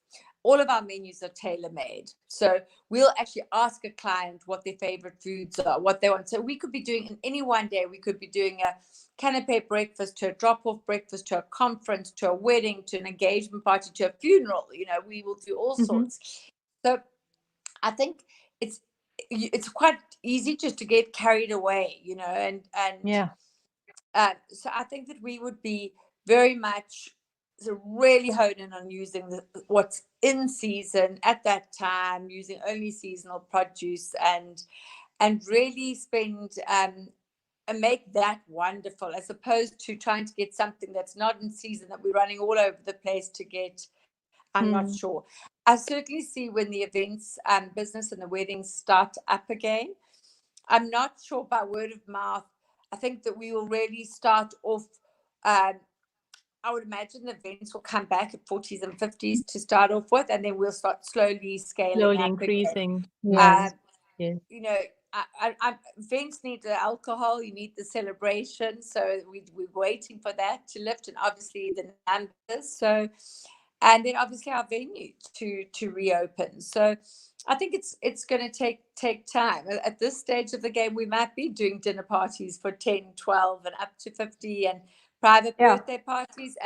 Speaker 3: All of our menus are tailor made. So we'll actually ask a client what their favorite foods are, what they want. So we could be doing in any one day, we could be doing a canapé breakfast to a drop off breakfast to a conference to a wedding to an engagement party to a funeral. We will do all
Speaker 1: Mhm.
Speaker 3: sorts. So I think it's quite easy just to get carried away, and
Speaker 1: Yeah.
Speaker 3: so I think that we would be very much really hone in on using what's in season at that time, using only seasonal produce, and really spend and make that wonderful, as opposed to trying to get something that's not in season that we're running all over the place to get. I'm not
Speaker 1: Mm.
Speaker 3: sure. I certainly see when the events business and the weddings start up again. I'm not sure by word of mouth. I think that we will really start off. Um, I would imagine the events will come back at 40s and 50s to start off with, and then we'll start slowly scaling
Speaker 1: Slowly
Speaker 3: up again.
Speaker 1: increasing.
Speaker 3: Um,
Speaker 1: Yes. Yes.
Speaker 3: you know, events need the alcohol, you need the celebration. So we're waiting for that to lift, and obviously the numbers. So, and then obviously our venue to reopen. So I think it's going to take time. At this stage of the game, we might be doing dinner parties for 10, 12, and up to 50, and private
Speaker 2: Yeah.
Speaker 3: birthday parties,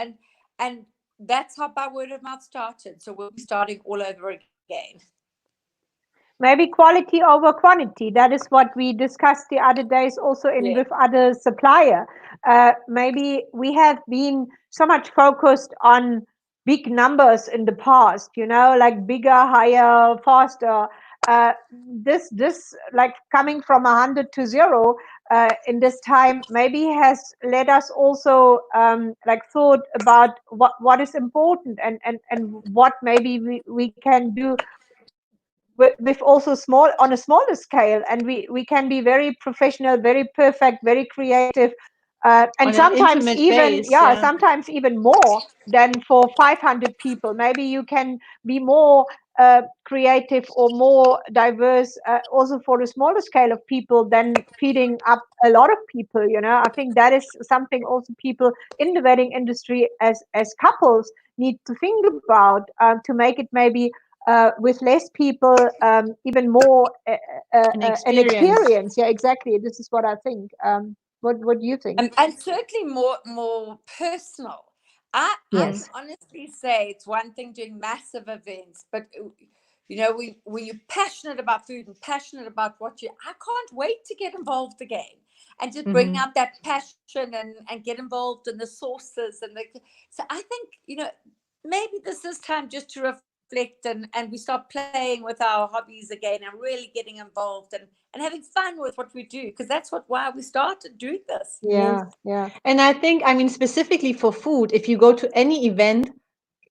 Speaker 3: and that's how by word of mouth started. So we'll be starting all over again.
Speaker 2: Maybe quality over quantity. That is what we discussed the other days also in
Speaker 3: Yeah.
Speaker 2: with other supplier. Maybe we have been so much focused on big numbers in the past, like bigger, higher, faster. This like coming from 100 to 0 in this time maybe has led us also like thought about what is important, and what maybe we can do with also small on a smaller scale, and we can be very professional, very perfect, very creative, and
Speaker 1: On an
Speaker 2: sometimes
Speaker 1: intimate
Speaker 2: even,
Speaker 1: base.
Speaker 2: yeah,
Speaker 1: Yeah.
Speaker 2: sometimes even more than for 500 people. Maybe you can be more creative or more diverse also for a smaller scale of people than feeding up a lot of people. I think that is something also people in the wedding industry as couples need to think about, to make it maybe with less people, even more
Speaker 1: An
Speaker 2: an
Speaker 1: experience.
Speaker 2: experience. Yeah, exactly. This is what I think. What do you think?
Speaker 3: And certainly more personal. I
Speaker 1: Mm.
Speaker 3: can
Speaker 2: Yes.
Speaker 3: honestly say it's one thing doing massive events, but when you're passionate about food and passionate about I can't wait to get involved again and just bring
Speaker 1: Mhm.
Speaker 3: out that passion and get involved in the sources so I think maybe this is time just to reflect and we start playing with our hobbies again and really getting involved and having fun with what we do, because that's why we started doing this.
Speaker 1: Yes.
Speaker 2: Yeah. Yeah.
Speaker 1: And I think, I mean, specifically for food, if you go to any event,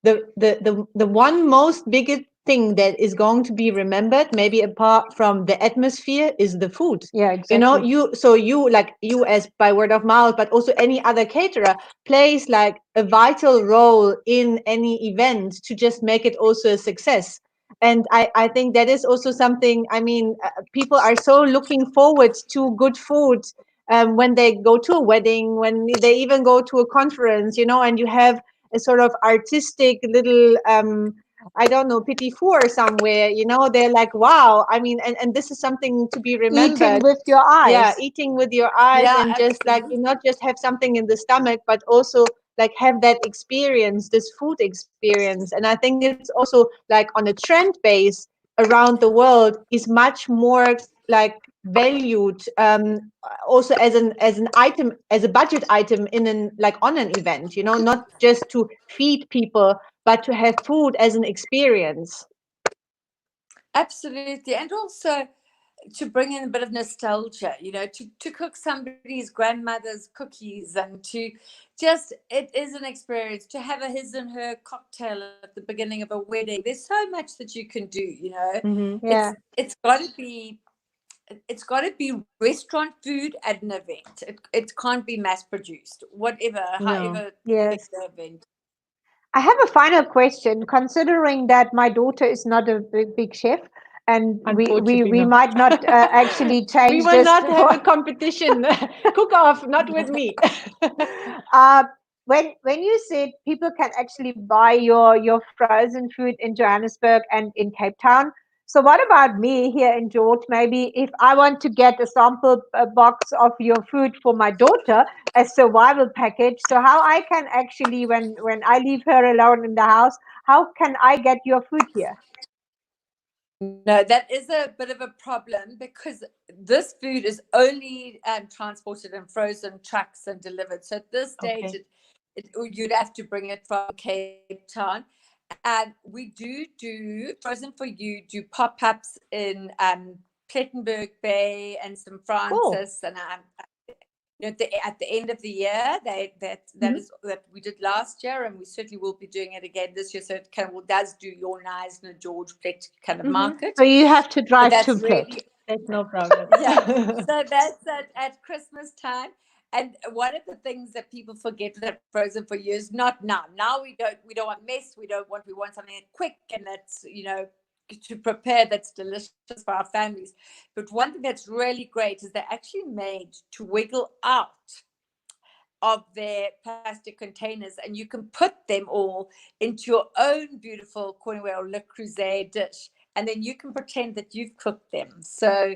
Speaker 1: the one most biggest thing that is going to be remembered, maybe apart from the atmosphere, is the food.
Speaker 2: Yeah. Exactly.
Speaker 1: You like you as by word of mouth, but also any other caterer plays like a vital role in any event to just make it also a success. And I think that is also something, I mean, people are so looking forward to good food when they go to a wedding, when they even go to a conference, and you have a sort of artistic little I don't know, petit four somewhere, they're like, wow, I mean, and this is something to be
Speaker 2: Eating
Speaker 1: remembered.
Speaker 2: with your
Speaker 1: Yeah,
Speaker 2: eyes.
Speaker 1: eating with your eyes,
Speaker 3: Yeah,
Speaker 1: and just like you
Speaker 3: absolutely.
Speaker 1: not just have something in the stomach, but also like have that experience, this food experience. And I think it's also like on a trend base around the world is much more like valued, also as an item, as a budget item in an like on an event, not just to feed people, but to have food as an experience.
Speaker 3: Absolutely. And also to bring in a bit of nostalgia, to cook somebody's grandmother's cookies, and to just, it is an experience to have a his and her cocktail at the beginning of a wedding. There's so much that you can do.
Speaker 1: Hmm.
Speaker 2: Yeah.
Speaker 3: It's got to be restaurant food at an event. It can't be mass produced, whatever,
Speaker 1: No.
Speaker 3: however big
Speaker 2: Yes.
Speaker 3: the event.
Speaker 2: I have a final question. Considering that my daughter is not a big chef, and
Speaker 1: Unfortunately,
Speaker 2: we
Speaker 1: no.
Speaker 2: might not actually
Speaker 1: We
Speaker 2: change
Speaker 1: will
Speaker 2: this
Speaker 1: not have
Speaker 2: for
Speaker 1: a competition cook off, not with me.
Speaker 2: uh, when you said people can actually buy your frozen food in Johannesburg and in Cape Town. So what about me here in George? Maybe if I want to get a sample box of your food for my daughter, a survival package. So how I can actually, when I leave her alone in the house, how can I get your food here?
Speaker 3: No, that is a bit of a problem because this food is only transported in frozen trucks and delivered. So at this stage,
Speaker 1: Okay.
Speaker 3: you'd have to bring it from Cape Town. And we do Frozen for You, do pop-ups in Plettenberg Bay and St.
Speaker 2: Cool.
Speaker 3: Francis. And at the end of the year,
Speaker 2: Mhm.
Speaker 3: that we did last year, and we certainly will be doing it again this year. So it does do your nice and George Plett kind of market.
Speaker 2: So you have to
Speaker 3: So
Speaker 2: drive to
Speaker 3: that's
Speaker 2: Plet.
Speaker 3: really,
Speaker 1: That's no problem.
Speaker 3: yeah. So that's at Christmas time. And one of the things that people forget that Frozen for You is not now. Now we don't want mess. We want something quick and that's to prepare that's delicious for our families. But one thing that's really great is they're actually made to wiggle out of their plastic containers, and you can put them all into your own beautiful Cornwall Le Creuset dish, and then you can pretend that you've cooked them. So,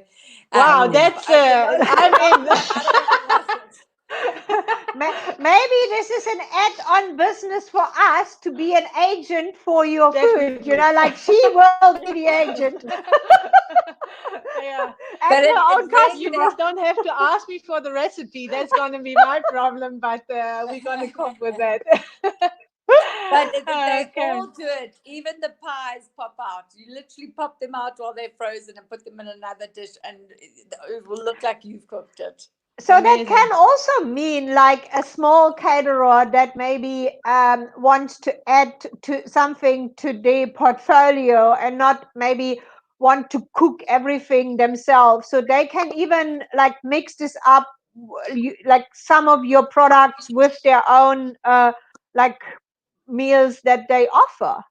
Speaker 1: Wow,
Speaker 3: it's
Speaker 2: Oh.
Speaker 1: that's
Speaker 3: the most
Speaker 1: I'm in.
Speaker 3: remarkable. I don't want to miss it.
Speaker 2: Maybe this is an add-on business for us to be an agent for your food.
Speaker 1: Definitely.
Speaker 2: Like she will be the agent
Speaker 1: Yeah.
Speaker 2: and
Speaker 3: But
Speaker 2: her
Speaker 3: it
Speaker 2: own
Speaker 3: really
Speaker 1: You
Speaker 2: customer.
Speaker 1: just don't have to ask me for the recipe. That's going to be my problem, but we're going to cope with that.
Speaker 3: But they
Speaker 1: Okay.
Speaker 3: all do it. Even the pies pop out. You literally pop them out while they're frozen and put them in another dish, and it will look like you've cooked it.
Speaker 2: So that
Speaker 1: Amazing.
Speaker 2: can also mean like a small caterer that maybe wants to add to something to their portfolio and not maybe want to cook everything themselves. So they can even like mix this up, like some of your products with their own like meals that they offer.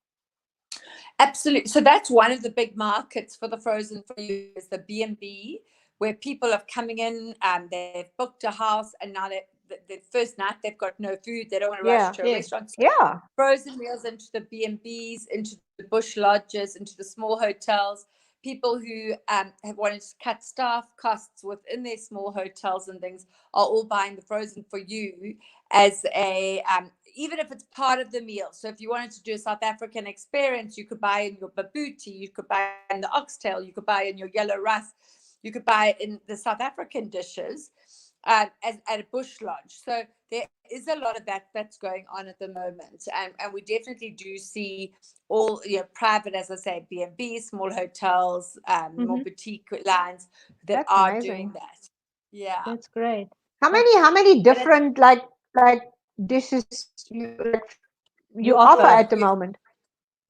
Speaker 3: Absolutely. So that's one of the big markets for the Frozen for You is the B&B, where people are coming in and they've booked a house, and now the first night they've got no food. They don't want to rush
Speaker 2: Yeah,
Speaker 3: to a
Speaker 1: Yes.
Speaker 3: restaurant. So
Speaker 2: yeah.
Speaker 3: frozen meals into the B&Bs, into the bush lodges, into the small hotels. People who have wanted to cut staff costs within their small hotels and things are all buying the Frozen for You as a even if it's part of the meal. So if you wanted to do a South African experience, you could buy in your babuti, you could buy in the oxtail, you could buy in your yellow rice, you could buy in the South African dishes as at a bush lodge. So there is a lot of that's going on at the moment, and we definitely do see all private, as I say, B&B, small hotels, more
Speaker 1: Hmm.
Speaker 3: boutique lines that
Speaker 2: That's
Speaker 3: are doing
Speaker 2: amazing.
Speaker 3: that. Yeah,
Speaker 1: That's great.
Speaker 2: How many
Speaker 3: and it's
Speaker 2: different like dishes you
Speaker 1: You
Speaker 2: offer
Speaker 1: offer.
Speaker 2: at the moment?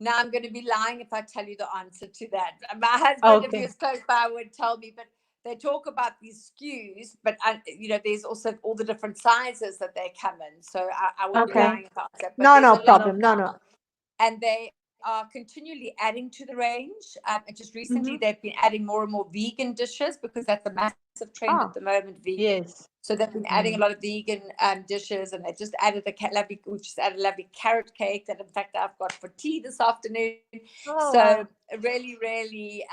Speaker 3: now I'm going to be lying if I tell you the answer to that. My husband, if he
Speaker 1: Okay.
Speaker 3: was close by, would tell me. But they talk about these SKUs, but there's also all the different sizes that they come in. So I would be
Speaker 2: Okay.
Speaker 1: Okay.
Speaker 3: lying about that. But
Speaker 2: No,
Speaker 3: there's
Speaker 2: no
Speaker 3: a lot
Speaker 2: problem. No,
Speaker 3: now,
Speaker 2: no.
Speaker 3: and they are continually adding to the range. And just recently,
Speaker 1: Hmm.
Speaker 3: they've been adding more and more vegan dishes because that's a massive trend at
Speaker 2: Ah,
Speaker 3: the moment. Vegan.
Speaker 1: Yes.
Speaker 3: So they've been adding a
Speaker 1: Mm.
Speaker 3: lot of vegan dishes, and they just added we've just added a lovely carrot cake that, in fact, I've got for tea this afternoon.
Speaker 1: Oh,
Speaker 3: So
Speaker 1: wow.
Speaker 3: really, really,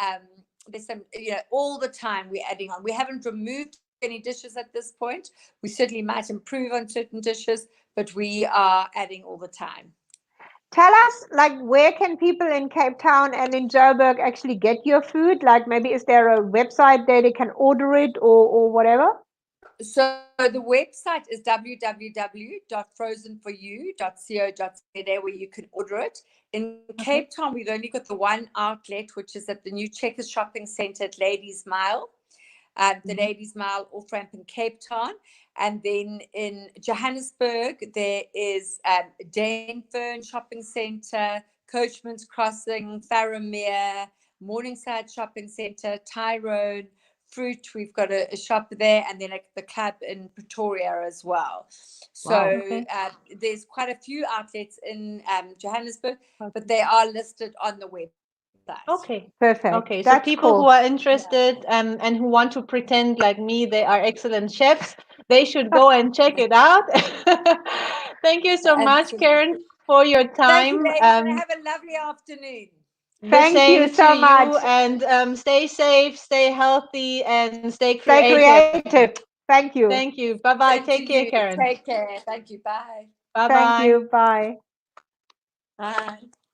Speaker 3: there's some, all the time we're adding on. We haven't removed any dishes at this point. We certainly might improve on certain dishes, but we are adding all the time.
Speaker 2: tell us like where can people in Cape Town and in Joburg actually get your food? Like maybe is there a website there they can order it or whatever?
Speaker 3: So the website is www.frozenforyou.co.za, where you can order it. In
Speaker 1: Okay.
Speaker 3: Cape Town, we've only got the one outlet, which is at the new Checkers Shopping Centre at Ladies Mile. The
Speaker 1: Hmm.
Speaker 3: Ladies Mile off ramp in Cape Town. And then in Johannesburg, there is Danefern Shopping Centre, Coachman's Crossing, Faramir, Morningside Shopping Centre, Tyrone, fruit. We've got a shop there, and then the club in Pretoria as well. So
Speaker 2: Wow.
Speaker 1: Okay.
Speaker 3: there's quite a few outlets in Johannesburg,
Speaker 1: Okay.
Speaker 3: but they are listed on the website.
Speaker 1: Okay.
Speaker 2: Perfect.
Speaker 1: Okay. So
Speaker 2: That's
Speaker 1: people who
Speaker 2: cool.
Speaker 1: are interested and who want to pretend like me, they are excellent chefs. They should go and check it out. Thank you so much,
Speaker 3: Absolutely.
Speaker 1: Karen, for your
Speaker 3: Thank you,
Speaker 1: time.
Speaker 3: ladies, and have a lovely afternoon.
Speaker 1: The
Speaker 2: Thank you
Speaker 1: same to
Speaker 2: so
Speaker 1: you,
Speaker 2: much.
Speaker 1: and stay safe, stay healthy, and stay
Speaker 2: Stay
Speaker 1: creative.
Speaker 2: creative. Thank you.
Speaker 1: Thank you. Bye bye.
Speaker 3: Same to
Speaker 1: Take care,
Speaker 3: you.
Speaker 1: Karen.
Speaker 3: Take care. Thank you. Bye.
Speaker 1: Bye
Speaker 2: Thank
Speaker 1: bye.
Speaker 2: you. Bye.
Speaker 3: Bye.